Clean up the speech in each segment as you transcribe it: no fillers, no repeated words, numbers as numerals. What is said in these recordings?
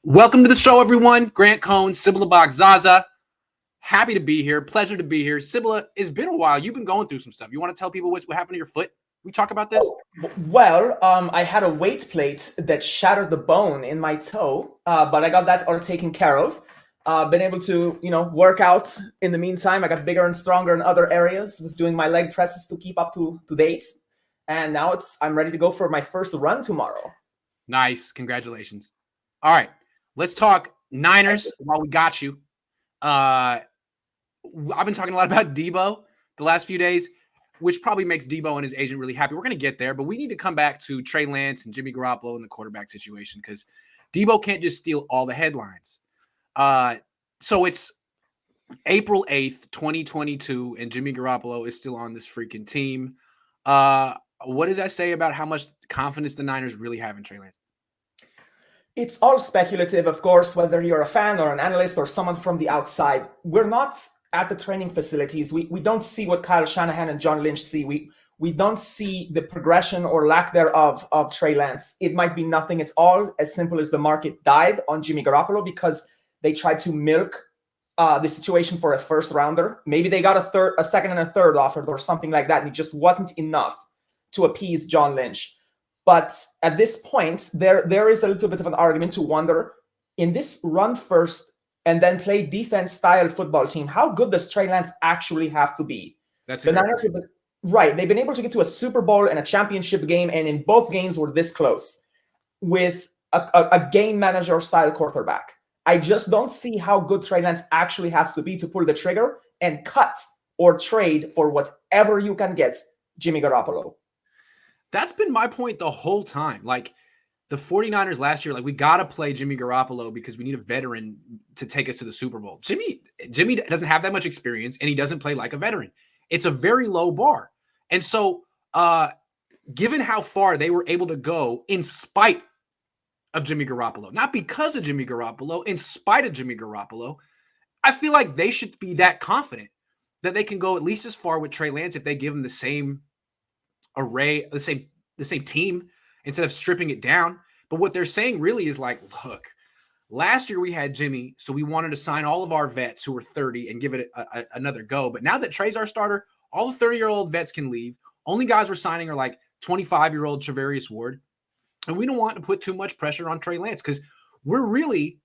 Welcome to the show, everyone. Grant Cohn, Sybilla Bakzaza. Happy to be here. Pleasure to be here. Sybilla, it's been a while. You've been going through some stuff. You want to tell people what happened to your foot? We talk about this? Well, I had a weight plate that shattered the bone in my toe, but I got that all taken care of. Been able to, work out in the meantime. I got bigger and stronger in other areas. Was doing my leg presses to keep up to date, and now I'm ready to go for my first run tomorrow. Nice, congratulations. All right, let's talk Niners while we got you. I've been talking a lot about Debo the last few days, which probably makes Debo and his agent really happy. We're going to get there, but we need to come back to Trey Lance and Jimmy Garoppolo and the quarterback situation because Debo can't just steal all the headlines. So it's April 8th, 2022, and Jimmy Garoppolo is still on this freaking team. What does that say about how much confidence the Niners really have in Trey Lance? It's all speculative, of course, whether you're a fan or an analyst or someone from the outside. We're not at the training facilities. We don't see what Kyle Shanahan and John Lynch see. We don't see the progression or lack thereof of Trey Lance. It might be nothing at all, as simple as the market died on Jimmy Garoppolo because they tried to milk the situation for a first rounder. Maybe they got a second and a third offered or something like that, and it just wasn't enough to appease John Lynch. But at this point, there is a little bit of an argument to wonder, in this run first and then play defense style football team, how good does Trey Lance actually have to be? That's the Niners have been, right. They've been able to get to a Super Bowl and a championship game, and in both games were this close with a game manager style quarterback. I just don't see how good Trey Lance actually has to be to pull the trigger and cut or trade for whatever you can get Jimmy Garoppolo. That's been my point the whole time. Like the 49ers last year, we got to play Jimmy Garoppolo because we need a veteran to take us to the Super Bowl. Jimmy doesn't have that much experience, and he doesn't play like a veteran. It's a very low bar. And so given how far they were able to go in spite of Jimmy Garoppolo, not because of Jimmy Garoppolo, in spite of Jimmy Garoppolo, I feel like they should be that confident that they can go at least as far with Trey Lance if they give him the same array, the same team instead of stripping it down. But what they're saying really is look, last year we had Jimmy, so we wanted to sign all of our vets who were 30 and give it another go. But now that Trey's our starter, all the 30-year-old vets can leave. Only guys we're signing are 25-year-old Charvarius Ward. And we don't want to put too much pressure on Trey Lance because we're really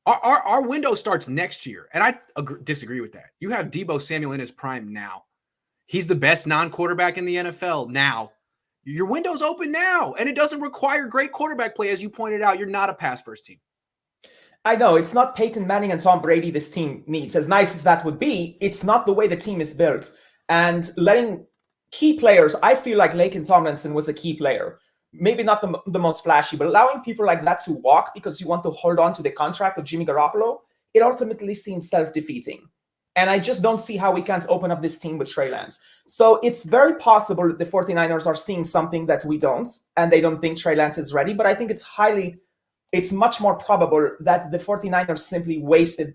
our window starts next year. And I disagree with that. You have Debo Samuel in his prime now. He's the best non-quarterback in the NFL now. Your window's open now, and it doesn't require great quarterback play. As you pointed out, you're not a pass-first team. I know. It's not Peyton Manning and Tom Brady this team needs. As nice as that would be, it's not the way the team is built. And letting key players, I feel like Laken Tomlinson was a key player. Maybe not the most flashy, but allowing people like that to walk because you want to hold on to the contract of Jimmy Garoppolo, it ultimately seems self-defeating. And I just don't see how we can't open up this team with Trey Lance. So it's very possible that the 49ers are seeing something that we don't, and they don't think Trey Lance is ready. But I think it's much more probable that the 49ers simply wasted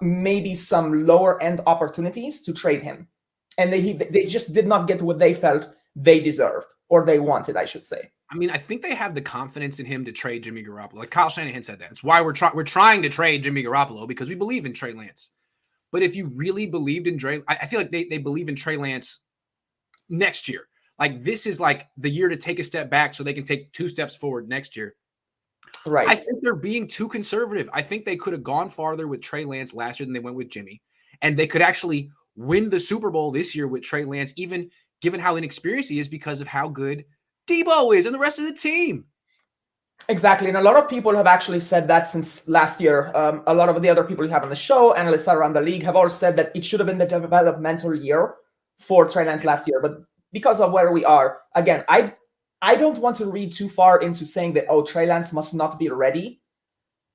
maybe some lower end opportunities to trade him. And they just did not get what they felt they deserved, or they wanted, I should say. I mean, I think they have the confidence in him to trade Jimmy Garoppolo. Like Kyle Shanahan said that. It's why we're trying to trade Jimmy Garoppolo, because we believe in Trey Lance. But if you really believed in Trey, I feel like they believe in Trey Lance next year. This is the year to take a step back so they can take 2 steps forward next year. Right. I think they're being too conservative. I think they could have gone farther with Trey Lance last year than they went with Jimmy. And they could actually win the Super Bowl this year with Trey Lance, even given how inexperienced he is because of how good Debo is and the rest of the team. Exactly. And a lot of people have actually said that since last year. A lot of the other people you have on the show, analysts around the league, have all said that it should have been the developmental year for Trey Lance last year. But because of where we are, again, I don't want to read too far into saying that, Trey Lance must not be ready.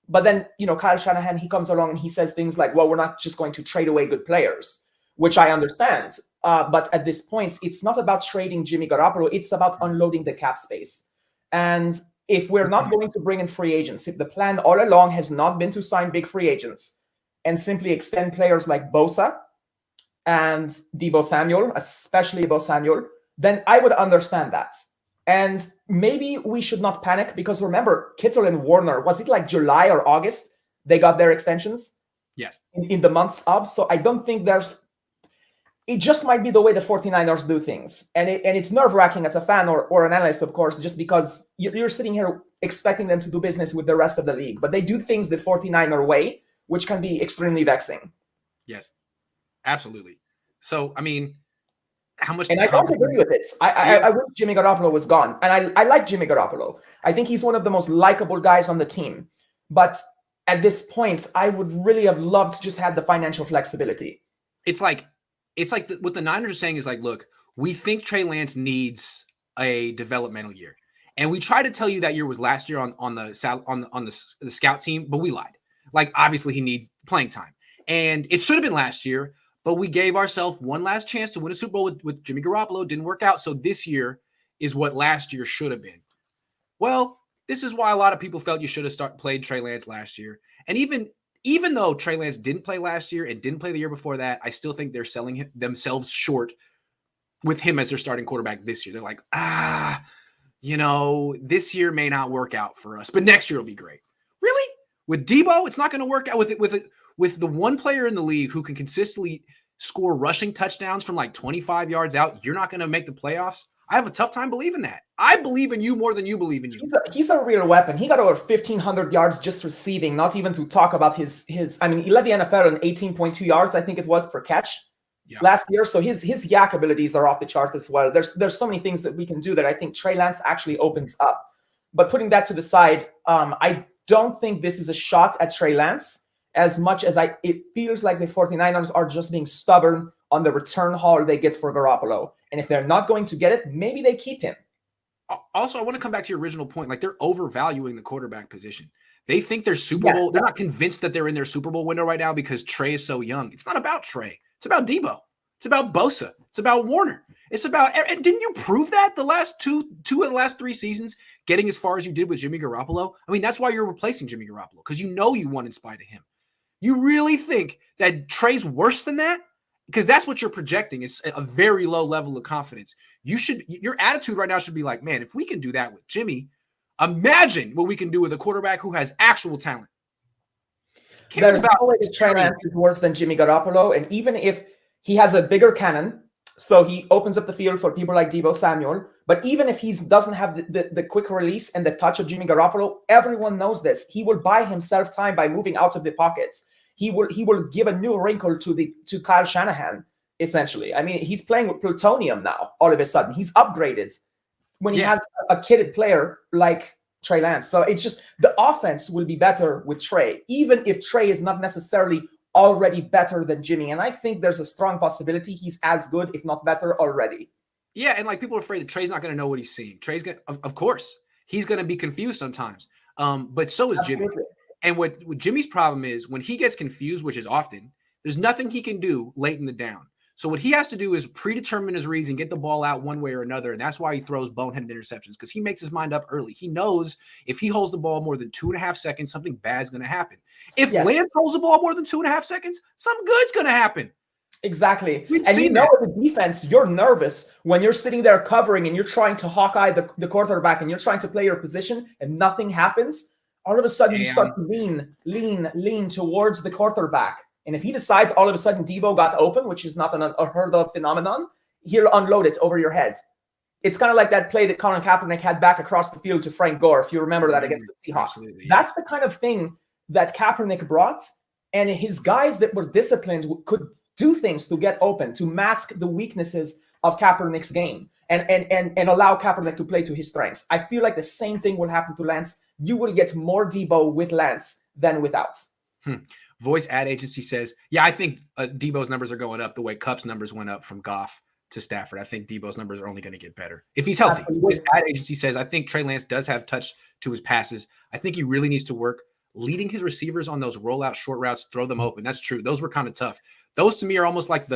But then, Kyle Shanahan, he comes along and he says things like, well, we're not just going to trade away good players, which I understand. But at this point, it's not about trading Jimmy Garoppolo. It's about unloading the cap space. And if we're not going to bring in free agents, if the plan all along has not been to sign big free agents and simply extend players like Bosa and Debo Samuel, especially Debo Samuel, then I would understand that. And maybe we should not panic because remember, Kittle and Warner, was it like July or August they got their extensions? Yes. In the months up. So I don't think it just might be the way the 49ers do things. And it's nerve-wracking as a fan or an analyst, of course, just because you're sitting here expecting them to do business with the rest of the league. But they do things the 49er way, which can be extremely vexing. Yes, absolutely. So, I mean, how much? And I don't agree with it. I wish Jimmy Garoppolo was gone. And I like Jimmy Garoppolo. I think he's one of the most likable guys on the team. But at this point, I would really have loved to just have the financial flexibility. It's like what the Niners are saying is like, look, we think Trey Lance needs a developmental year. And we tried to tell you that year was last year on the scout team, but we lied. Like, obviously he needs playing time. And it should have been last year, but we gave ourselves one last chance to win a Super Bowl with Jimmy Garoppolo. Didn't work out. So this year is what last year should have been. Well, this is why a lot of people felt you should have played Trey Lance last year. And even though Trey Lance didn't play last year and didn't play the year before that, I still think they're selling themselves short with him as their starting quarterback this year. They're like, this year may not work out for us, but next year will be great. Really? With Debo, it's not going to work out with the one player in the league who can consistently score rushing touchdowns from like 25 yards out. You're not going to make the playoffs. I have a tough time believing that. I believe in you more than you believe in you. He's a real weapon. He got over 1,500 yards just receiving, not even to talk about his. I mean, he led the NFL in 18.2 yards, I think it was, per catch last year. So his yak abilities are off the chart as well. There's so many things that we can do that I think Trey Lance actually opens up. But putting that to the side, I don't think this is a shot at Trey Lance as much as it feels like the 49ers are just being stubborn on the return haul they get for Garoppolo. And if they're not going to get it, maybe they keep him. Also, I want to come back to your original point. Like, they're overvaluing the quarterback position. They think they're Super Bowl. They're not convinced that they're in their Super Bowl window right now because Trey is so young. It's not about Trey. It's about Debo. It's about Bosa. It's about Warner. It's about, and didn't you prove that the last two of the last 3 seasons, getting as far as you did with Jimmy Garoppolo? I mean, that's why you're replacing Jimmy Garoppolo, because you know you won in spite of him. You really think that Trey's worse than that? Because that's what you're projecting is a very low level of confidence. Your attitude right now should be like, man, if we can do that with Jimmy, imagine what we can do with a quarterback who has actual talent. There's no way that Trey Lance is worse than Jimmy Garoppolo. And even if he has a bigger cannon, so he opens up the field for people like Deebo Samuel, but even if he doesn't have the quick release and the touch of Jimmy Garoppolo, everyone knows this. He will buy himself time by moving out of the pockets. He will give a new wrinkle to Kyle Shanahan, essentially. I mean, he's playing with plutonium now, all of a sudden. He's upgraded when he has a kidded player like Trey Lance. So it's just the offense will be better with Trey, even if Trey is not necessarily already better than Jimmy. And I think there's a strong possibility he's as good, if not better, already. Yeah, and like people are afraid that Trey's not going to know what he's seeing. Trey's going to, of course, he's going to be confused sometimes. But so is Jimmy. And what Jimmy's problem is when he gets confused, which is often, there's nothing he can do late in the down. So what he has to do is predetermine his reads and get the ball out one way or another. And that's why he throws boneheaded interceptions, because he makes his mind up early. He knows if he holds the ball more than 2.5 seconds, something bad is going to happen. If Lance holds the ball more than 2.5 seconds, something good's going to happen. Exactly. And you know, as a defense, you're nervous when you're sitting there covering and you're trying to hawkeye the quarterback and you're trying to play your position and nothing happens. All of a sudden, you start to lean towards the quarterback. And if he decides all of a sudden Debo got open, which is not a heard of phenomenon, he'll unload it over your heads. It's kind of like that play that Colin Kaepernick had back across the field to Frank Gore, if you remember that against the Seahawks. Absolutely. That's the kind of thing that Kaepernick brought. And his guys that were disciplined could do things to get open, to mask the weaknesses of Kaepernick's game and allow Kaepernick to play to his strengths. I feel like the same thing will happen to Lance. You will get more Debo with Lance than without. Voice ad agency says, yeah, I think Debo's numbers are going up the way Kupp's numbers went up from Goff to Stafford. I think Debo's numbers are only going to get better if he's healthy. Voice ad agency says, I think Trey Lance does have touch to his passes. I think he really needs to work leading his receivers on those rollout short routes, throw them open. That's true. Those were kind of tough. Those to me are almost like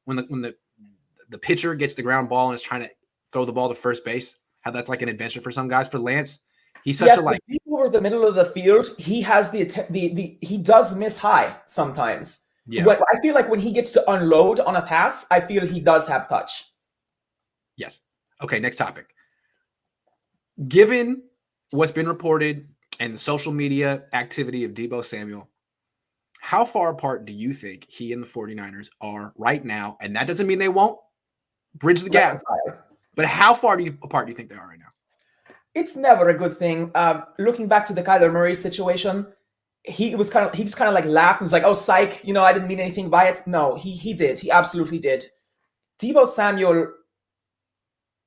when the pitcher gets the ground ball and is trying to throw the ball to first base. How that's like an adventure for some guys. For Lance, he's such deep over the middle of the field. He has he does miss high sometimes. Yeah. I feel like when he gets to unload on a pass, I feel he does have touch. Yes. Okay. Next topic. Given what's been reported and the social media activity of Deebo Samuel, how far apart do you think he and the 49ers are right now? And that doesn't mean they won't bridge the gap, but how far apart do you think they are right now? It's never a good thing. Looking back to the Kyler Murray situation, he just kind of like laughed and was like, "Oh, psych, I didn't mean anything by it." No, he did. He absolutely did. Deebo Samuel,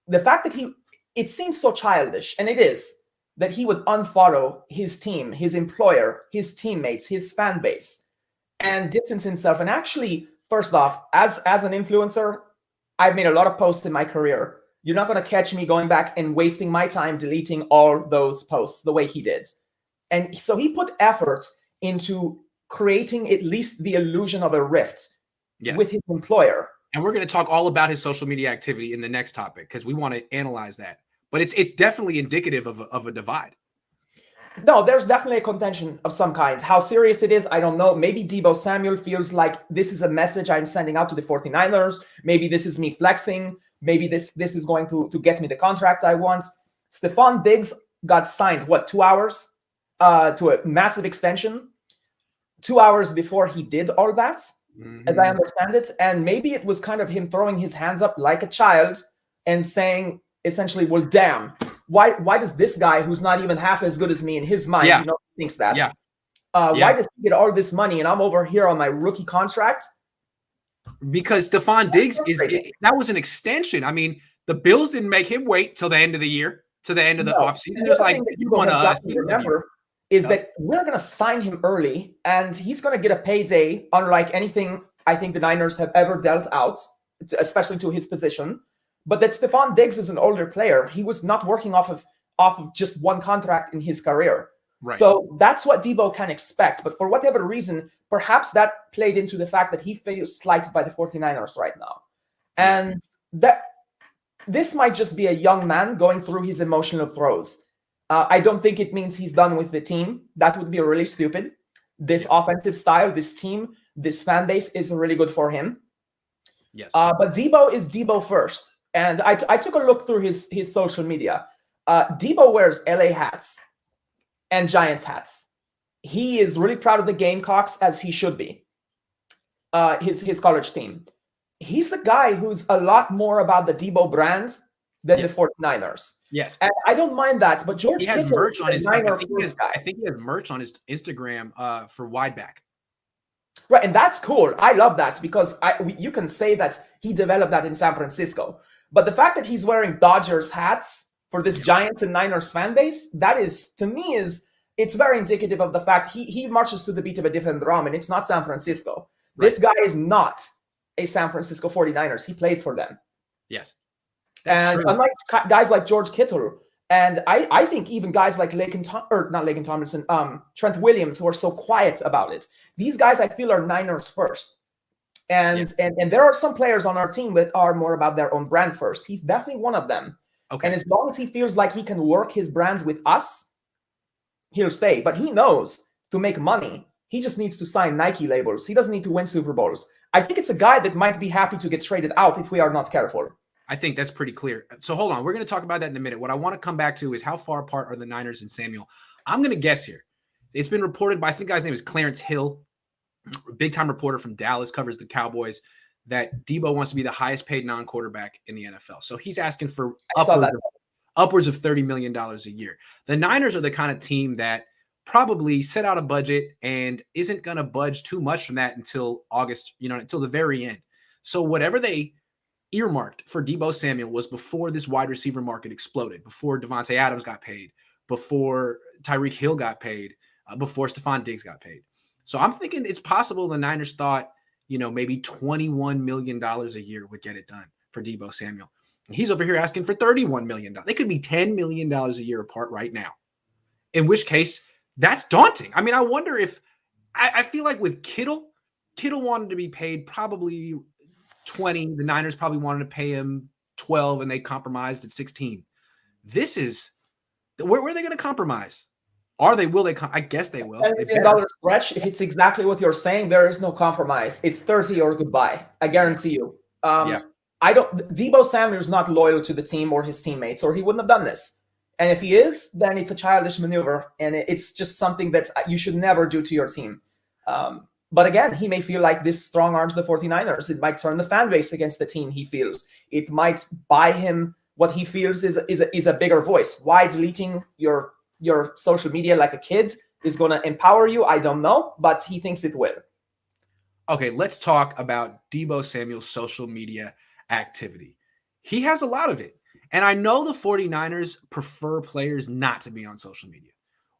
the fact that it seems so childish, and it is, that he would unfollow his team, his employer, his teammates, his fan base, and distance himself. And actually, first off, as an influencer, I've made a lot of posts in my career. You're not going to catch me going back and wasting my time deleting all those posts the way he did. And so he put effort into creating at least the illusion of a rift with his employer. And we're going to talk all about his social media activity in the next topic because we want to analyze that. But it's definitely indicative of a divide. No, there's definitely a contention of some kind. How serious it is, I don't know. Maybe Deebo Samuel feels like this is a message I'm sending out to the 49ers. Maybe this is me flexing. Maybe this is going to get me the contract I want. Stephon Diggs got signed, 2 hours to a massive extension? 2 hours before he did all that, as I understand it. And maybe it was kind of him throwing his hands up like a child and saying, essentially, well, damn, why does this guy who's not even half as good as me in his mind, thinks that? Why does he get all this money and I'm over here on my rookie contract? Because Stephon Diggs that was an extension. I mean, the Bills didn't make him wait till the end of the year, to the end of the offseason. It was like, you want to remember is that we're going to sign him early and he's going to get a payday unlike anything I think the Niners have ever dealt out, especially to his position. But that Stephon Diggs is an older player. He was not working off of just one contract in his career. Right. So that's what Deebo can expect. But for whatever reason, perhaps that played into the fact that he feels slighted by the 49ers right now. And that this might just be a young man going through his emotional throes. I don't think it means he's done with the team. That would be really stupid. This offensive style, this team, this fan base is really good for him. Yes. But Deebo is Deebo first. And I took a look through his social media. Deebo wears LA hats and Giants hats. He is really proud of the Gamecocks, as he should be. His college team. He's a guy who's a lot more about the Deebo brand than the 49ers. Yes. And I don't mind that, but George has Kittle merch on his I think he has merch on his Instagram for Wideback. Right, and that's cool. I love that because you can say that he developed that in San Francisco. But the fact that he's wearing Dodgers hats for this Giants and Niners fan base, that is, to me, it's very indicative of the fact he marches to the beat of a different drum, and it's not San Francisco. Right. This guy is not a San Francisco 49ers. He plays for them. Yes. And true. Unlike guys like George Kittle, and I think even guys like Trent Williams, who are so quiet about it, these guys I feel are Niners first. And there are some players on our team that are more about their own brand first. He's definitely one of them. Okay. And as long as he feels like he can work his brand with us, he'll stay. But he knows to make money, he just needs to sign Nike labels. He doesn't need to win Super Bowls. I think it's a guy that might be happy to get traded out if we are not careful. I think that's pretty clear. So hold on. We're going to talk about that in a minute. What I want to come back to is how far apart are the Niners and Samuel? I'm going to guess here. It's been reported by, I think the guy's name is Clarence Hill, big-time reporter from Dallas, covers the Cowboys, that Deebo wants to be the highest paid non-quarterback in the NFL. So he's asking for upwards of $30 million a year. The Niners are the kind of team that probably set out a budget and isn't going to budge too much from that until August, until the very end. So whatever they earmarked for Deebo Samuel was before this wide receiver market exploded, before Devontae Adams got paid, before Tyreek Hill got paid, before Stephon Diggs got paid. So I'm thinking it's possible the Niners thought, maybe $21 million a year would get it done for Deebo Samuel. And he's over here asking for $31 million. They could be $10 million a year apart right now, in which case that's daunting. I mean, I wonder if I feel like with Kittle wanted to be paid probably 20. The Niners probably wanted to pay him 12 and they compromised at 16. This is where are they going to compromise? Will they? I guess they will. $10 million stretch. If it's exactly what you're saying, there is no compromise. It's 30 or goodbye. I guarantee you. Deebo Samuel is not loyal to the team or his teammates, or he wouldn't have done this. And if he is, then it's a childish maneuver, and it's just something that you should never do to your team. But again, he may feel like this strong arms the 49ers. It might turn the fan base against the team he feels. It might buy him what he feels is a bigger voice. Why deleting your social media like a kid is going to empower you, I don't know, but he thinks it will. Okay, let's talk about Deebo Samuel's social media activity. He has a lot of it. And I know the 49ers prefer players not to be on social media.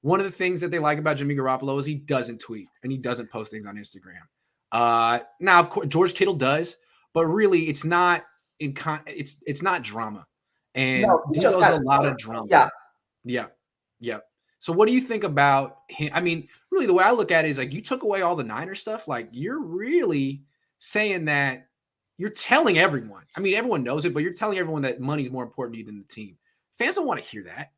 One of the things that they like about Jimmy Garoppolo is he doesn't tweet and he doesn't post things on Instagram. Now, of course, George Kittle does, but really it's not it's not drama. And No, he just Deebo's has a lot of drama. Yeah. So what do you think about him? I mean, really the way I look at it is like you took away all the Niner stuff. Like you're really saying that you're telling everyone. I mean, everyone knows it, but you're telling everyone that money's more important to you than the team. Fans don't want to hear that.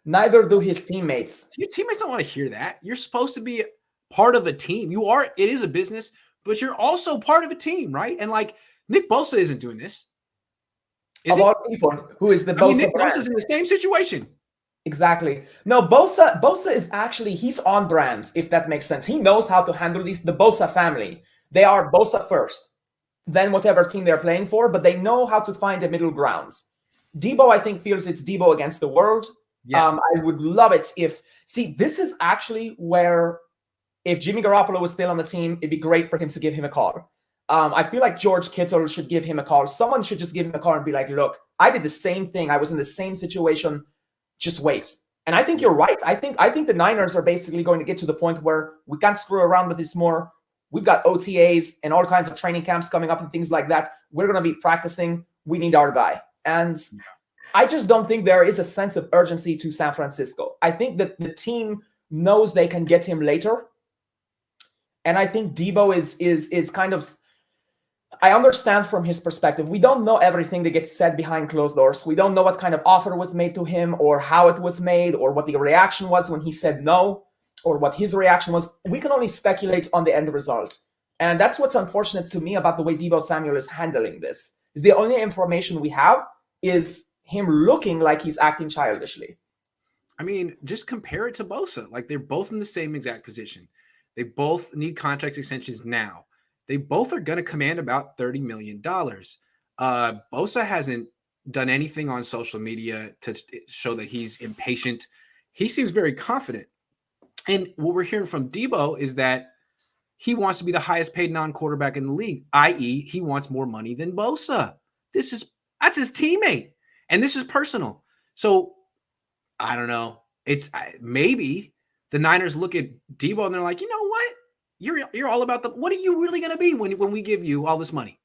Neither do his teammates. Your teammates don't want to hear that. You're supposed to be part of a team. It is a business, but you're also part of a team, right? And like Nick Bosa isn't doing this. Of all people, who is the Bosa? Nick Bosa's in the same situation. Exactly. No, Bosa is actually, he's on brand, if that makes sense. He knows how to handle these. The Bosa family, they are Bosa first, then whatever team they're playing for, but they know how to find the middle grounds. Deebo, I think, feels it's Deebo against the world. Yes. I would love it this is actually where, if Jimmy Garoppolo was still on the team, it'd be great for him to give him a call. I feel like George Kittle should give him a call. Someone should just give him a call and be like, look, I did the same thing. I was in the same situation. Just wait. And I think you're right. I think the Niners are basically going to get to the point where we can't screw around with this more. We've got OTAs and all kinds of training camps coming up and things like that. We're going to be practicing. We need our guy. And I just don't think there is a sense of urgency to San Francisco. I think that the team knows they can get him later. And I think Deebo is kind of, I understand from his perspective. We don't know everything that gets said behind closed doors. We don't know what kind of offer was made to him or how it was made or what the reaction was when he said no or what his reaction was. We can only speculate on the end result. And that's what's unfortunate to me about the way Deebo Samuel is handling this. Is the only information we have is him looking like he's acting childishly. I mean, just compare it to Bosa. Like they're both in the same exact position. They both need contract extensions now. They both are going to command about $30 million. Bosa hasn't done anything on social media to show that he's impatient. He seems very confident. And what we're hearing from Deebo is that he wants to be the highest paid non-quarterback in the league, i.e. he wants more money than Bosa. That's his teammate. And this is personal. So I don't know. It's maybe the Niners look at Deebo and they're like, you know what? You're all about what are you really going to be when we give you all this money?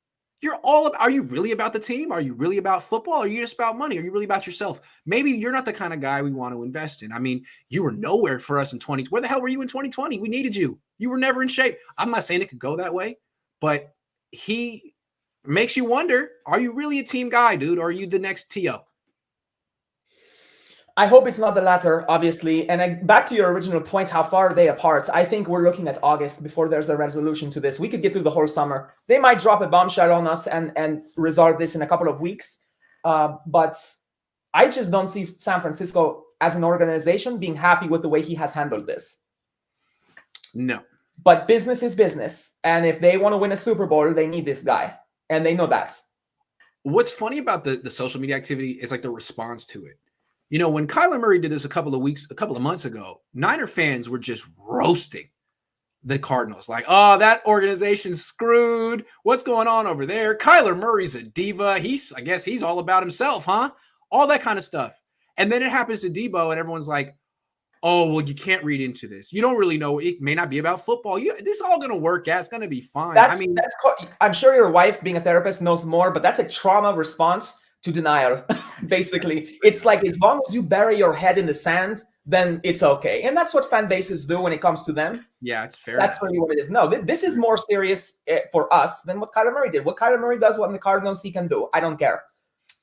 Are you really about the team? Are you really about football? Are you just about money? Are you really about yourself? Maybe you're not the kind of guy we want to invest in. I mean, you were nowhere for us in 2020. Where the hell were you in 2020? We needed you. You were never in shape. I'm not saying it could go that way, but he makes you wonder, are you really a team guy, dude? Or are you the next T.O.? I hope it's not the latter, obviously. And back to your original point, how far are they apart? I think we're looking at August before there's a resolution to this. We could get through the whole summer. They might drop a bombshell on us and resolve this in a couple of weeks. But I just don't see San Francisco as an organization being happy with the way he has handled this. No. But business is business. And if they want to win a Super Bowl, they need this guy. And they know that. What's funny about the social media activity is like the response to it. You know, when Kyler Murray did this a couple of months ago, Niner fans were just roasting the Cardinals. Like, oh, that organization's screwed. What's going on over there? Kyler Murray's a diva. I guess he's all about himself, huh? All that kind of stuff. And then it happens to Deebo and everyone's like, oh, well, you can't read into this. You don't really know. It may not be about football. This is all going to work out. It's going to be fine. I'm sure your wife, being a therapist, knows more, but that's a trauma response to denial. Basically, it's like as long as you bury your head in the sand, then it's okay. And that's what fan bases do when it comes to them. Yeah, it's fair. That's really what it is. No, this is more serious for us than what Kyler Murray did. What Kyler Murray does on the Cardinals, he can do. I don't care.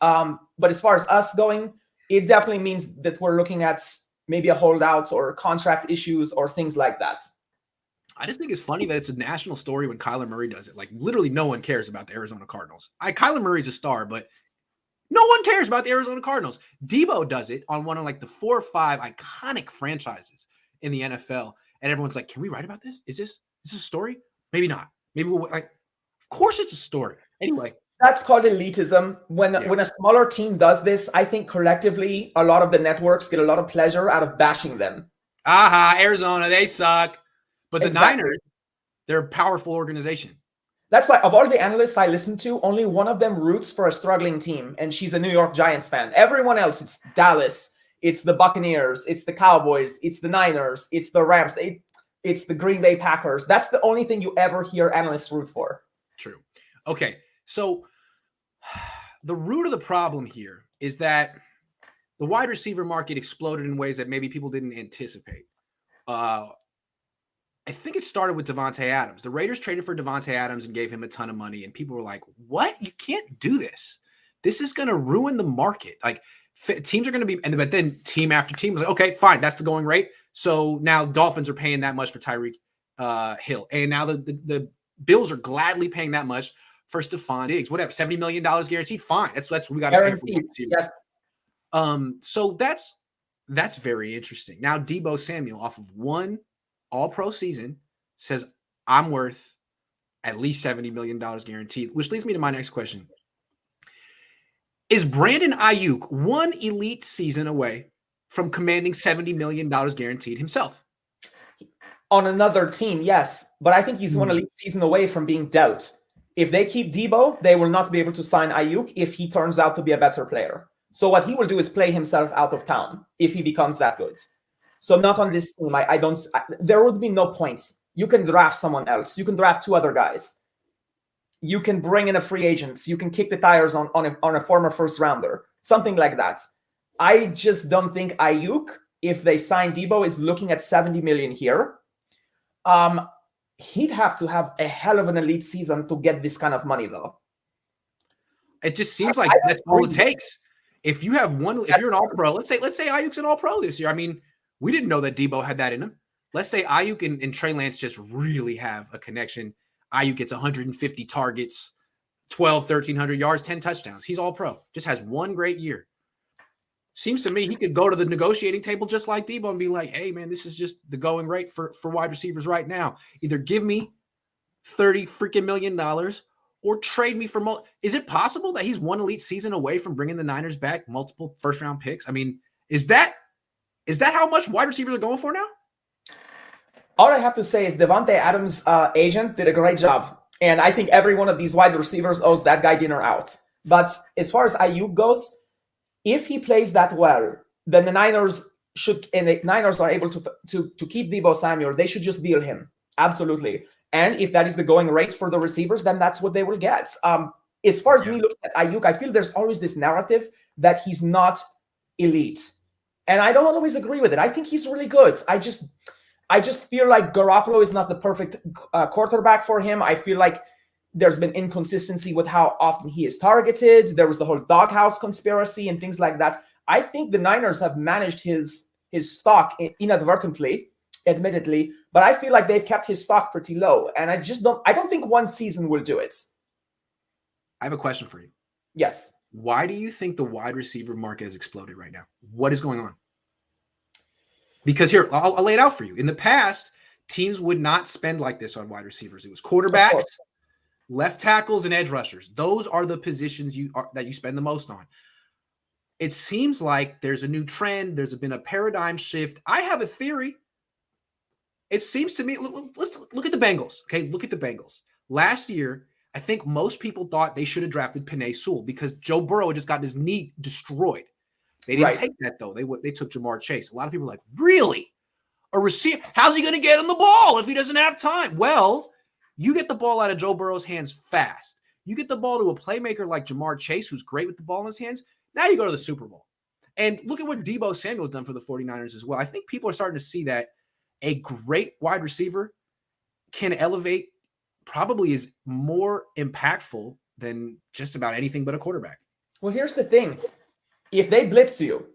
But as far as us going, it definitely means that we're looking at maybe a holdouts or contract issues or things like that. I just think it's funny that it's a national story when Kyler Murray does it. Like literally no one cares about the Arizona Cardinals. Kyler Murray's a star, but No one cares about the Arizona Cardinals. Debo does it on one of like the 4 or 5 iconic franchises in the NFL. And everyone's like, can we write about this? Is this a story? Maybe not. Maybe we'll like, of course it's a story. Anyway. That's called elitism. When a smaller team does this, I think collectively, a lot of the networks get a lot of pleasure out of bashing them. Arizona, they suck. But the Niners, they're a powerful organization. That's why, of all the analysts I listen to, only one of them roots for a struggling team, and she's a New York Giants fan. Everyone else, it's Dallas, it's the Buccaneers, it's the Cowboys, it's the Niners, it's the Rams, it's the Green Bay Packers. That's the only thing you ever hear analysts root for. True. Okay, so the root of the problem here is that the wide receiver market exploded in ways that maybe people didn't anticipate. I think it started with Davante Adams. The Raiders traded for Davante Adams and gave him a ton of money, and people were like, what? You can't do this. This is going to ruin the market. Like, teams are going to be, but then team after team was like, okay, fine, that's the going rate. So now Dolphins are paying that much for Tyreek Hill. And now the Bills are gladly paying that much for Stephon Diggs. Whatever, $70 million guaranteed, fine. That's what we got to pay for. Yes. So that's very interesting. Now Deebo Samuel, off of one all-pro season, says I'm worth at least $70 million guaranteed, which leads me to my next question. Is Brandon Ayuk one elite season away from commanding $70 million guaranteed himself? On another team, yes. But I think he's one elite season away from being dealt. If they keep Deebo, they will not be able to sign Ayuk if he turns out to be a better player. So what he will do is play himself out of town if he becomes that good. So not on this team. There would be no points. You can draft someone else. You can draft 2 other guys. You can bring in a free agent. You can kick the tires on a former first rounder. Something like that. I just don't think Ayuk, if they sign Deebo, is looking at 70 million here. He'd have to have a hell of an elite season to get this kind of money, though. It just seems like that's all it takes. If you have one, if you're an all-pro, let's say Ayuk's an all-pro this year. I mean, we didn't know that Deebo had that in him. Let's say Ayuk and Trey Lance just really have a connection. Ayuk gets 150 targets, 1,300 yards, 10 touchdowns. He's all-pro. Just has one great year. Seems to me he could go to the negotiating table just like Deebo and be like, hey, man, this is just the going rate for wide receivers right now. Either give me $30 freaking million or trade me for Is it possible that he's one elite season away from bringing the Niners back multiple first-round picks? I mean, is that how much wide receivers are going for now? All I have to say is Davante Adams' agent did a great job. And I think every one of these wide receivers owes that guy dinner out. But as far as Ayuk goes, if he plays that well, then the Niners are able to keep Deebo Samuel. They should just deal him. Absolutely. And if that is the going rate for the receivers, then that's what they will get. As far as me looking at Ayuk, I feel there's always this narrative that he's not elite. And I don't always agree with it. I think he's really good. I just feel like Garoppolo is not the perfect quarterback for him. I feel like there's been inconsistency with how often he is targeted. There was the whole doghouse conspiracy and things like that. I think the Niners have managed his stock inadvertently, admittedly, but I feel like they've kept his stock pretty low. And I don't think one season will do it. I have a question for you. Yes. Why do you think the wide receiver market has exploded right now? What is going on? Because here, I'll lay it out for you. In the past, teams would not spend like this on wide receivers. It was quarterbacks, left tackles, and edge rushers. Those are the positions that you spend the most on. It seems like there's a new trend. There's been a paradigm shift. I have a theory. It seems to me, let's look at the Bengals. Okay, look at the Bengals. Last year, I think most people thought they should have drafted Penei Sewell because Joe Burrow had just gotten his knee destroyed. They didn't take that, though. They took Jamar Chase. A lot of people are like, really? A receiver? How's he going to get him the ball if he doesn't have time? Well, you get the ball out of Joe Burrow's hands fast. You get the ball to a playmaker like Jamar Chase, who's great with the ball in his hands. Now you go to the Super Bowl. And look at what Deebo Samuel's done for the 49ers as well. I think people are starting to see that a great wide receiver can elevate, probably is more impactful than just about anything but a quarterback. Well, here's the thing. If they blitz you,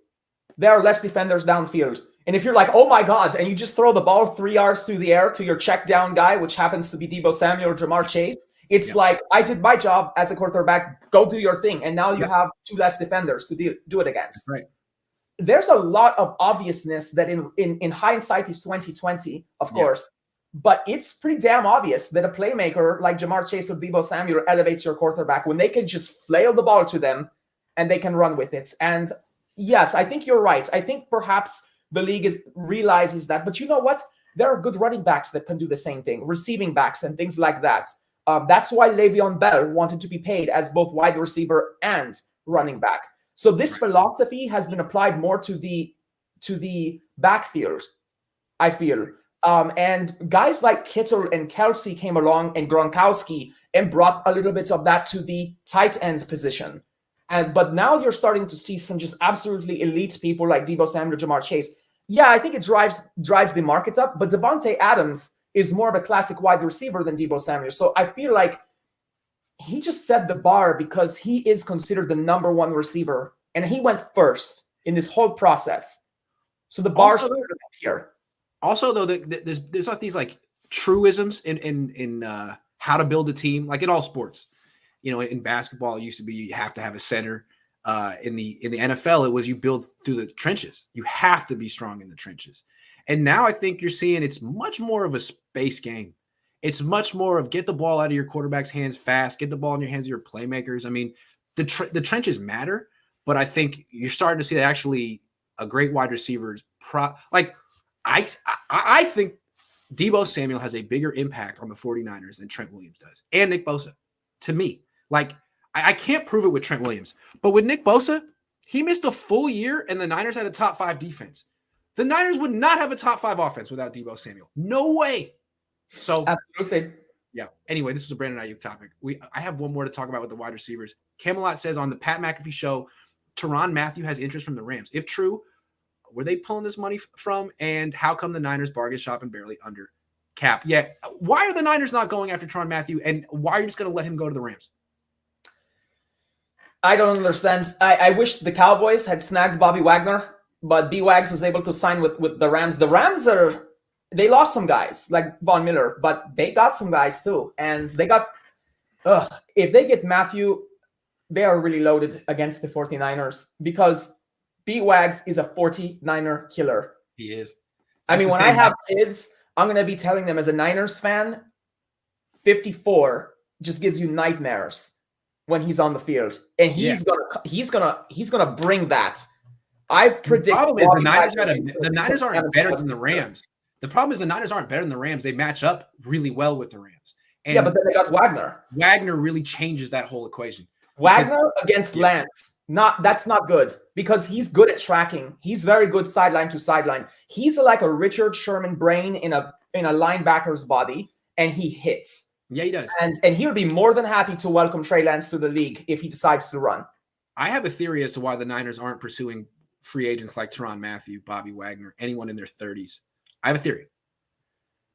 there are less defenders downfield. And if you're like, oh my God, and you just throw the ball 3 yards through the air to your check down guy, which happens to be Deebo Samuel or Jamar Chase, It's like, I did my job as a quarterback, go do your thing. And now you have 2 less defenders to do it against. Right. There's a lot of obviousness that in hindsight is 2020, of course. But it's pretty damn obvious that a playmaker like Jamar Chase or Deebo Samuel elevates your quarterback when they can just flail the ball to them and they can run with it. And yes, I think you're right. I think perhaps the league realizes that. But you know what? There are good running backs that can do the same thing, receiving backs and things like that. That's why Le'Veon Bell wanted to be paid as both wide receiver and running back. So this philosophy has been applied more to the backfield, I feel. And guys like Kittle and Kelsey came along, and Gronkowski, and brought a little bit of that to the tight end position. But now you're starting to see some just absolutely elite people like Deebo Samuel, Jamar Chase. Yeah, I think it drives the markets up. But Devontae Adams is more of a classic wide receiver than Deebo Samuel. So I feel like he just set the bar because he is considered the number 1 receiver, and he went first in this whole process. So the bar's up here. Also, though, there's like these like truisms in how to build a team, like in all sports. You know, in basketball, it used to be you have to have a center. In the NFL, it was you build through the trenches. You have to be strong in the trenches. And now I think you're seeing it's much more of a space game. It's much more of get the ball out of your quarterback's hands fast, get the ball in your hands of your playmakers. I mean, the trenches matter, but I think you're starting to see that actually a great wide receiver's I think Deebo Samuel has a bigger impact on the 49ers than Trent Williams does, and Nick Bosa. To me, like I can't prove it with Trent Williams, but with Nick Bosa, he missed a full year, and the Niners had a top 5 defense. The Niners would not have a top 5 offense without Deebo Samuel. No way. So absolutely. Yeah. Anyway, this was a Brandon Ayuk topic. I have one more to talk about with the wide receivers. Camelot says on the Pat McAfee show, Tyrann Mathieu has interest from the Rams. If true, where they pulling this money from, and how come the Niners bargain shop and barely under cap? Yeah. Why are the Niners not going after Tyrann Mathieu, and why are you just going to let him go to the Rams? I don't understand. I wish the Cowboys had snagged Bobby Wagner, but B-Wags was able to sign with the Rams. The Rams they lost some guys like Von Miller, but they got some guys too. And they got, if they get Mathieu, they are really loaded against the 49ers because B-Wags is a 49er killer. He is. I mean, when I have kids, I'm going to be telling them as a Niners fan, 54 just gives you nightmares when he's on the field. And he's gonna bring that. I predict the problem is the Niners aren't better than the Rams. The problem is the Niners aren't better than the Rams. They match up really well with the Rams. And yeah, but then they got Wagner. Wagner really changes that whole equation. Wagner against Lance. That's not good because he's good at tracking. He's very good sideline to sideline. He's like a Richard Sherman brain in a linebacker's body, and he hits. Yeah, he does. And he'll be more than happy to welcome Trey Lance to the league if he decides to run. I have a theory as to why the Niners aren't pursuing free agents like Tyrann Mathieu, Bobby Wagner, anyone in their 30s. I have a theory.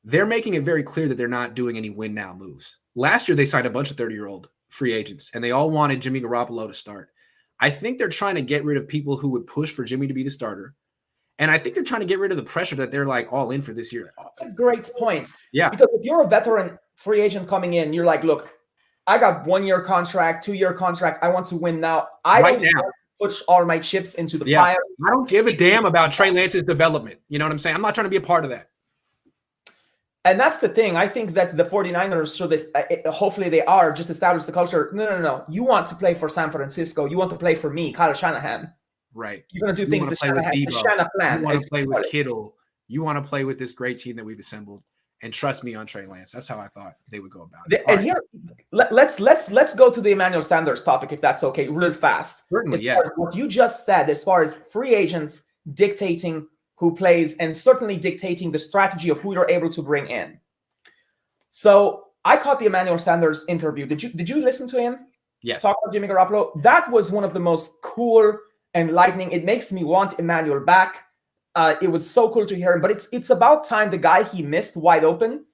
They're making it very clear that they're not doing any win now moves. Last year, they signed a bunch of 30-year-old free agents, and they all wanted Jimmy Garoppolo to start. I think they're trying to get rid of people who would push for Jimmy to be the starter. And I think they're trying to get rid of the pressure that they're like all in for this year. That's a great point. Yeah. Because if you're a veteran free agent coming in, you're like, look, I got 1-year contract, 2-year contract. I want to win now. I don't want to push all my chips into the pile. I don't give a damn about Trey Lance's development. You know what I'm saying? I'm not trying to be a part of that. And that's the thing. I think that the 49ers, so this, hopefully they are, just establish the culture. No. You want to play for San Francisco. You want to play for me, Kyle Shanahan. Right. You're going to do things the Shanahan plan. You want to play with Kittle. You want to play with this great team that we've assembled. And trust me on Trey Lance. That's how I thought they would go about it. And here, let's go to the Emmanuel Sanders topic, if that's okay, real fast. Certainly, yeah. What you just said, as far as free agents dictating who plays and certainly dictating the strategy of who you're able to bring in. So I caught the Emmanuel Sanders interview. Did you listen to him? Yes. Talk about Jimmy Garoppolo. That was one of the most cool and lightning. It makes me want Emmanuel back. It was so cool to hear him, but it's about time the guy he missed wide open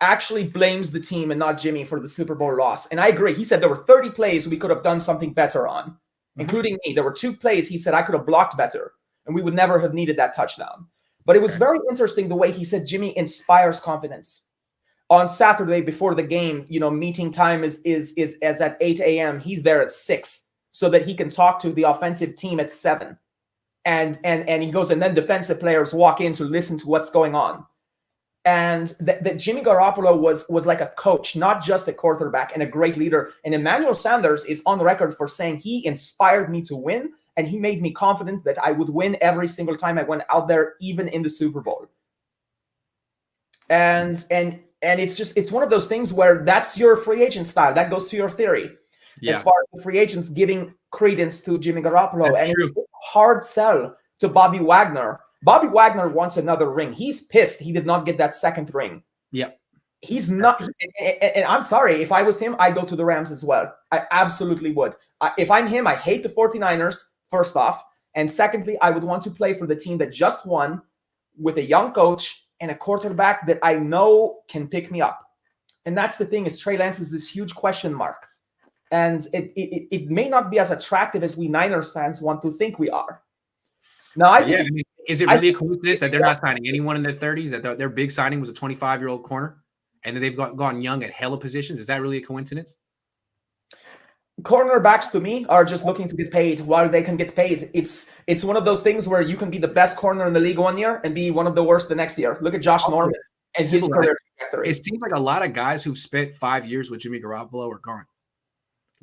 actually blames the team and not Jimmy for the Super Bowl loss. And I agree. He said there were 30 plays we could have done something better on, including me. There were 2 plays he said I could have blocked better, and we would never have needed that touchdown. But it was very interesting the way he said Jimmy inspires confidence. On Saturday before the game, meeting time is at 8 a.m. He's there at 6 so that he can talk to the offensive team at 7. And he goes, and then defensive players walk in to listen to what's going on. And that Jimmy Garoppolo was like a coach, not just a quarterback, and a great leader. And Emmanuel Sanders is on record for saying he inspired me to win, and he made me confident that I would win every single time I went out there, even in the Super Bowl. And it's one of those things where that's your free agent style. That goes to your theory. As far as the free agents giving credence to Jimmy Garoppolo. That's and true. It's a hard sell to Bobby Wagner. Bobby Wagner wants another ring. He's pissed he did not get that second ring. Yeah. He's not. And I'm sorry, if I was him, I'd go to the Rams as well. I absolutely would. If I'm him, I hate the 49ers, first off. And secondly, I would want to play for the team that just won with a young coach and a quarterback that I know can pick me up. And that's the thing, is Trey Lance is this huge question mark. And it may not be as attractive as we Niners fans want to think we are. Now, I think is it really a coincidence that they're not signing anyone in their 30s, that their big signing was a 25-year-old corner, and that they've gone young at hella positions? Is that really a coincidence? Cornerbacks, to me, are just looking to get paid while they can get paid. It's one of those things where you can be the best corner in the league one year and be one of the worst the next year. Look at Josh Norman and his career trajectory. It seems like a lot of guys who've spent 5 years with Jimmy Garoppolo are gone.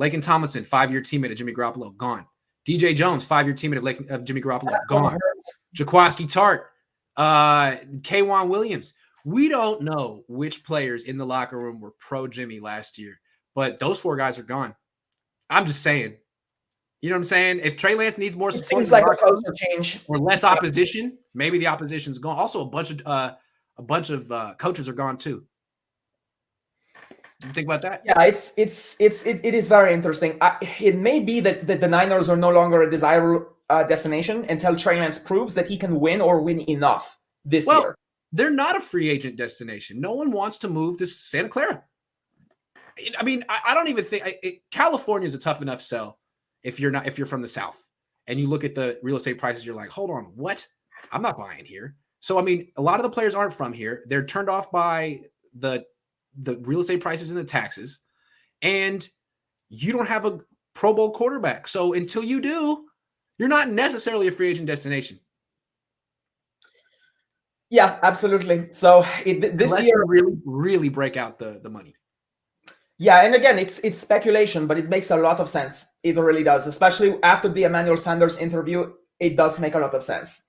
Laken Tomlinson, 5-year teammate of Jimmy Garoppolo, gone. DJ Jones, 5-year teammate of Jimmy Garoppolo, gone. Jaquaski Tart, K'Wan Williams. We don't know which players in the locker room were pro Jimmy last year, but those 4 guys are gone. I'm just saying. You know what I'm saying? If Trey Lance needs more support, seems like a culture change or less opposition, maybe the opposition's gone. Also, a bunch of coaches are gone too. You think about that? Yeah, it is very interesting. It may be that the Niners are no longer a desirable destination until Trey Lance proves that he can win or win enough this year. They're not a free agent destination. No one wants to move to Santa Clara. I mean, I don't even think California is a tough enough sell if you're from the South and you look at the real estate prices. You're like, hold on, what? I'm not buying here. So I mean, a lot of the players aren't from here. They're turned off by the real estate prices and the taxes, and you don't have a Pro Bowl quarterback. So until you do, you're not necessarily a free agent destination. Yeah, absolutely. So this year really, really break out the money. Yeah, and again, it's speculation, but it makes a lot of sense. It really does, especially after the Emmanuel Sanders interview. It does make a lot of sense.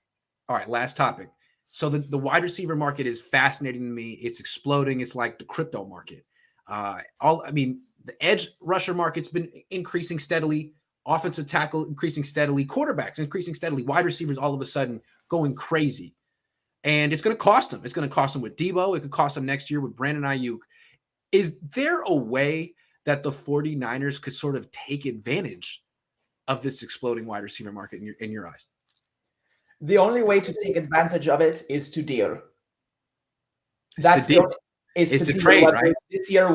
All right, last topic. So the wide receiver market is fascinating to me. It's exploding. It's like the crypto market. The edge rusher market's been increasing steadily. Offensive tackle increasing steadily. Quarterbacks increasing steadily. Wide receivers all of a sudden going crazy. And it's going to cost them. It's going to cost them with Debo. It could cost them next year with Brandon Ayuk. Is there a way that the 49ers could sort of take advantage of this exploding wide receiver market in your eyes? The only way to take advantage of it is to deal. It's to trade, right? This year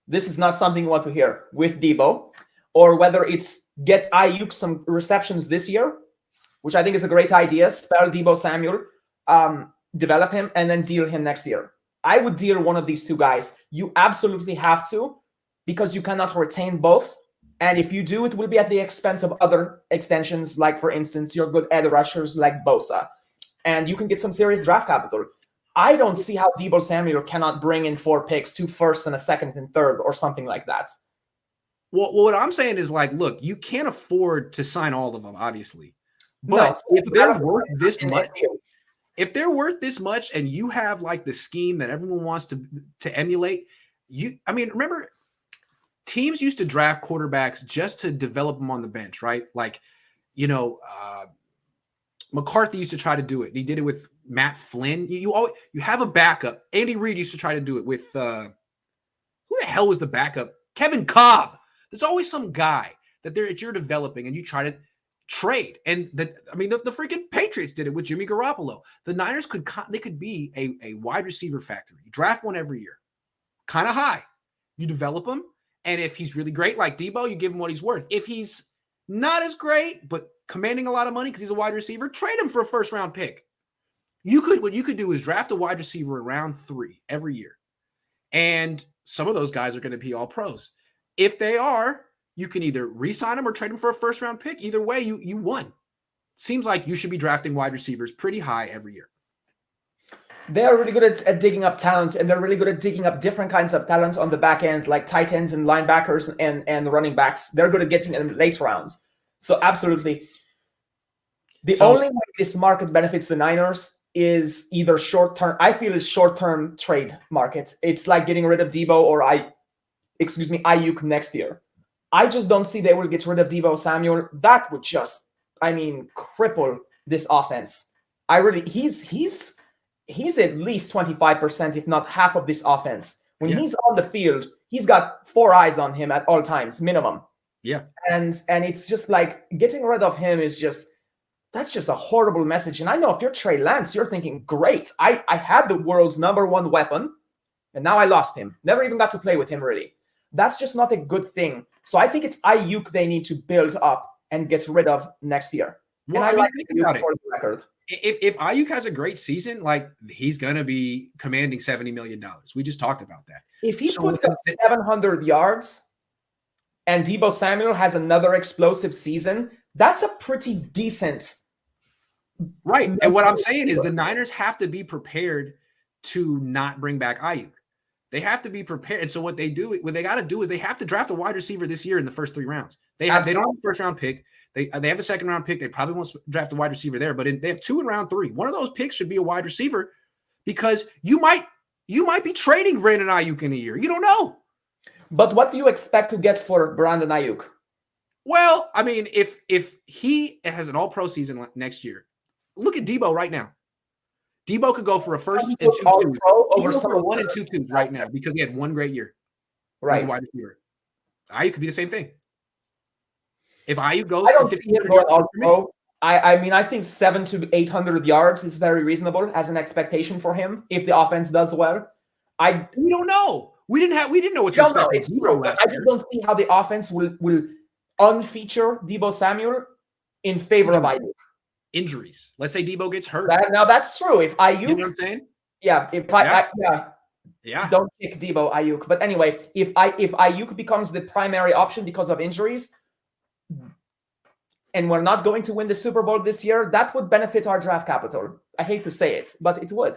this is not something you want to hear with Debo, or whether it's get Ayuk some receptions this year, which I think is a great idea. Spell Debo Samuel, develop him, and then deal him next year. I would deal one of these two guys. You absolutely have to, because you cannot retain both. And if you do, it will be at the expense of other extensions, like, for instance, your good edge rushers like Bosa. And you can get some serious draft capital. I don't see how Debo Samuel cannot bring in 4 picks, 2 firsts and a second and third, or something like that. Well, what I'm saying is, like, look, you can't afford to sign all of them, obviously. But if they're worth this much, if they're worth this much, and you have like the scheme that everyone wants to emulate, remember, teams used to draft quarterbacks just to develop them on the bench, right? Like, McCarthy used to try to do it. He did it with Matt Flynn. You have a backup. Andy Reid used to try to do it with who the hell was the backup? Kevin Cobb. There's always some guy that you're developing, and you try to trade. And the freaking Patriots did it with Jimmy Garoppolo. The Niners could be a wide receiver factory. You draft one every year, kind of high. You develop him, and if he's really great, like Debo, you give him what he's worth. If he's not as great, but commanding a lot of money because he's a wide receiver, trade him for a first-round pick. What you could do is draft a wide receiver in round 3 every year. And some of those guys are going to be all pros. If they are, you can either re-sign them or trade them for a first-round pick. Either way, you won. Seems like you should be drafting wide receivers pretty high every year. They're really good at digging up talent, and they're really good at digging up different kinds of talent on the back end, like tight ends and linebackers and running backs. They're good at getting in late rounds. So absolutely. The only way this market benefits the Niners is either short-term. I feel is short-term trade market. It's like getting rid of Debo or Ayuk next year. I just don't see they will get rid of Debo Samuel. That would just, cripple this offense. He's at least 25%, if not half of this offense. When he's on the field, he's got 4 eyes on him at all times, minimum. Yeah. And it's just like getting rid of him that's just a horrible message. And I know if you're Trey Lance, you're thinking, great, I had the world's #1 weapon, and now I lost him. Never even got to play with him, really. That's just not a good thing. So I think it's Ayuk they need to build up and get rid of next year. Well, and think about it. For the record. If Ayuk has a great season, like he's going to be commanding $70 million. We just talked about that. If he puts up 700 yards and Debo Samuel has another explosive season, that's a pretty decent. Right. And what I'm saying is the Niners have to be prepared to not bring back Ayuk. They have to be prepared. And so what they got to do is they have to draft a wide receiver this year in the first 3 rounds. They don't have a first round pick. They have a second round pick. They probably won't draft a wide receiver there, but they have 2 in round 3. One of those picks should be a wide receiver because you might be trading Brandon Ayuk in a year. You don't know. But what do you expect to get for Brandon Ayuk? Well, I mean, if he has an all-pro season next year, look at Debo right now. Debo could go for a first and 2 twos. Over for 1 and 2 twos right now because he had 1 great year. Right. As a wide receiver. Ayuk could be the same thing. If Ayuk goes, I don't see him going all pro. I think 700 to 800 yards is very reasonable as an expectation for him if the offense does well. We don't know. We didn't know what to expect. It's true. I just don't see how the offense will unfeature Debo Samuel in favor of Ayuk. Injuries. Let's say Debo gets hurt. Now that's true. If Ayuk, you know what I'm saying? Yeah. Don't kick Debo Ayuk. But anyway, if Ayuk becomes the primary option because of injuries, and we're not going to win the Super Bowl this year, that would benefit our draft capital. I hate to say it, but it would.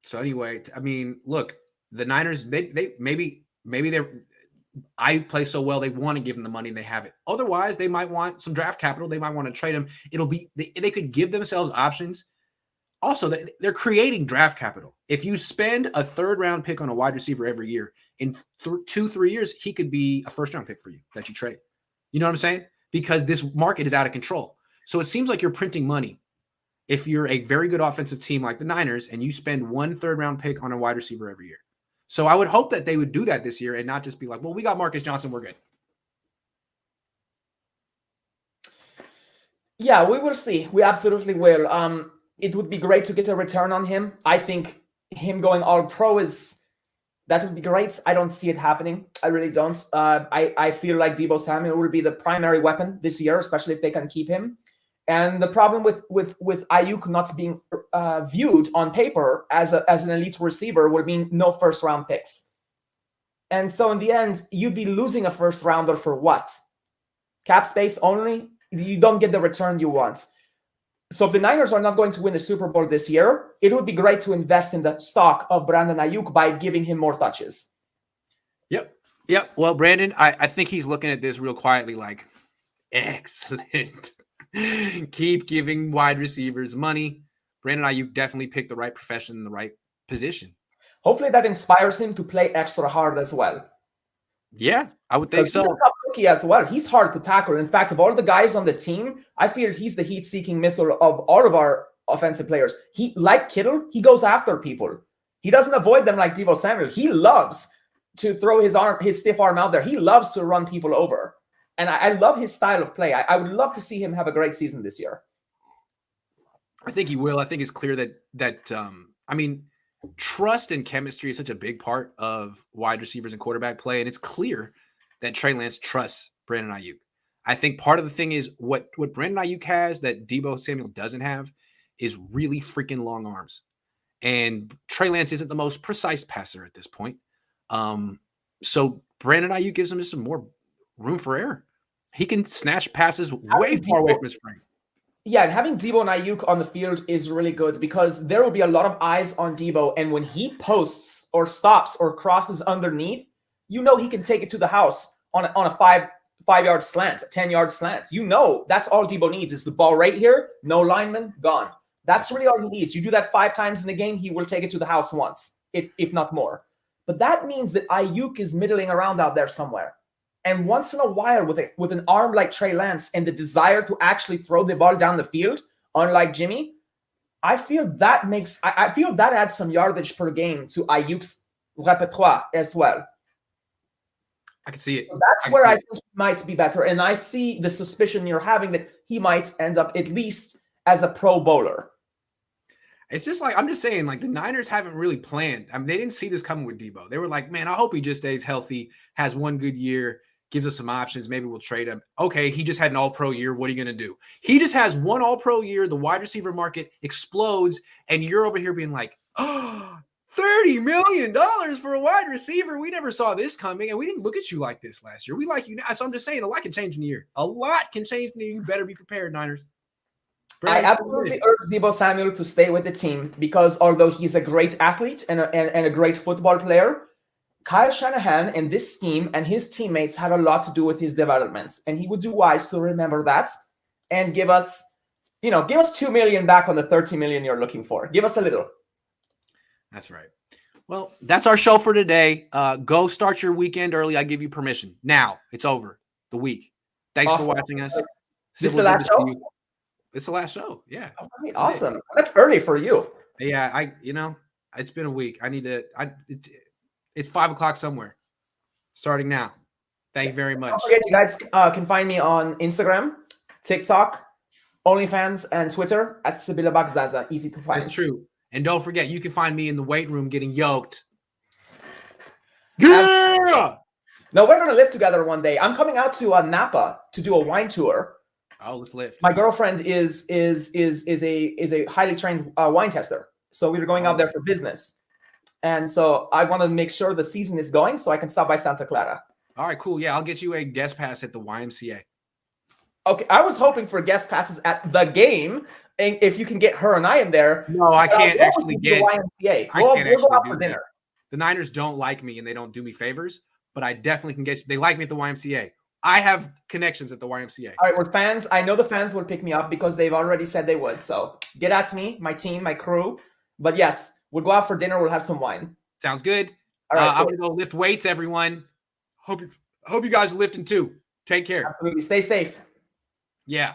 So anyway, I mean, look, the Niners, maybe Ayuk plays so well, they want to give him the money and they have it. Otherwise, they might want some draft capital. They might want to trade him. They could give themselves options. Also, they're creating draft capital. If you spend a 3rd round pick on a wide receiver every year, in 2-3 years, he could be a 1st round pick for you that you trade. You know what I'm saying? Because this market is out of control. So it seems like you're printing money. If you're a very good offensive team like the Niners and you spend 1 3rd round pick on a wide receiver every year. So I would hope that they would do that this year and not just be like, well, we got Marcus Johnson, we're good. Yeah, we will see. We absolutely will. It would be great to get a return on him. I think him going all pro that would be great. I don't see it happening. I really don't. I feel like Debo Samuel will be the primary weapon this year, especially if they can keep him. And the problem with Ayuk not being viewed on paper as an elite receiver would mean no 1st round picks. And so in the end, you'd be losing a 1st rounder for what? Cap space only? You don't get the return you want. So if the Niners are not going to win the Super Bowl this year, it would be great to invest in the stock of Brandon Ayuk by giving him more touches. Yep. Well, Brandon, I think he's looking at this real quietly like, excellent. Keep giving wide receivers money. Brandon Ayuk definitely picked the right profession in the right position. Hopefully that inspires him to play extra hard as well. Yeah, I would think so. He's a tough rookie as well. He's hard to tackle. In fact, of all the guys on the team, I feel he's the heat-seeking missile of all of our offensive players. He, like Kittle, he goes after people. He doesn't avoid them like Debo Samuel. He loves to throw his stiff arm out there. He loves to run people over. And I love his style of play. I would love to see him have a great season this year. I think he will. I think it's clear that trust and chemistry is such a big part of wide receivers and quarterback play. And it's clear that Trey Lance trusts Brandon Ayuk. I think part of the thing is what Brandon Ayuk has that Debo Samuel doesn't have is really freaking long arms. And Trey Lance isn't the most precise passer at this point, So Brandon Ayuk gives him just some more room for error. He can snatch passes way far away from his frame. Yeah, and having Debo and Ayuk on the field is really good because there will be a lot of eyes on Debo, and when he posts or stops or crosses underneath, you know he can take it to the house on a five-yard slant, a 10-yard slant. You know that's all Debo needs is the ball right here, no lineman, gone. That's really all he needs. You do that 5 times in the game, he will take it to the house once, if not more. But that means that Ayuk is middling around out there somewhere. And once in a while, with an arm like Trey Lance and the desire to actually throw the ball down the field, unlike Jimmy, I feel that adds some yardage per game to Ayuk's repertoire as well. I can see it. So that's where I think he might be better. And I see the suspicion you're having that he might end up at least as a Pro Bowler. It's just like, I'm just saying, like, the Niners haven't really planned. I mean, they didn't see this coming with Debo. They were like, man, I hope he just stays healthy, has one good year, gives us some options. Maybe we'll trade him. Okay, he just had an all-pro year. What are you going to do? He just has one all-pro year. The wide receiver market explodes, and you're over here being like, oh, $30 million for a wide receiver. We never saw this coming, and we didn't look at you like this last year. We like you now. So I'm just saying, a lot can change in a year. A lot can change in a year. You better be prepared, Niners. I absolutely urge Deebo Samuel to stay with the team because although he's a great athlete and a great football player, Kyle Shanahan and this scheme and his teammates had a lot to do with his developments, and he would do wise to remember that and give us $2 million back on the $30 million you're looking for. Give us a little. That's right. Well, that's our show for today. Go start your weekend early. I give you permission. Now it's over. The week. Thanks for watching us. This the last show? It's the last show. Yeah. Okay, awesome. That's early for you. Yeah, it's been a week. I need to. It's 5:00 somewhere. Starting now. Thank you very much. Don't forget, you guys can find me on Instagram, TikTok, OnlyFans, and Twitter at Sybilla Bakzaza. Easy to find. That's true. And don't forget, you can find me in the weight room getting yoked. Yeah. No, we're gonna live together one day. I'm coming out to Napa to do a wine tour. Oh, let's live. My girlfriend is a highly trained wine tester, so we were going out there for business, and so I want to make sure the season is going so I can stop by Santa Clara. All right, cool. Yeah, I'll get you a guest pass at the YMCA. Okay, I was hoping for guest passes at the game, and if you can get her and I in there. No, I can't actually get the YMCA. We'll go out for dinner. The Niners don't like me and they don't do me favors, but I definitely can get you. They like me at the YMCA. I have connections at the YMCA. All right, we're fans. I know the fans will pick me up because they've already said they would. So get at me, my team, my crew. But yes, we'll go out for dinner. We'll have some wine. Sounds good. All right, I'm going to go lift weights, everyone. Hope you guys are lifting too. Take care. Absolutely. Stay safe. Yeah.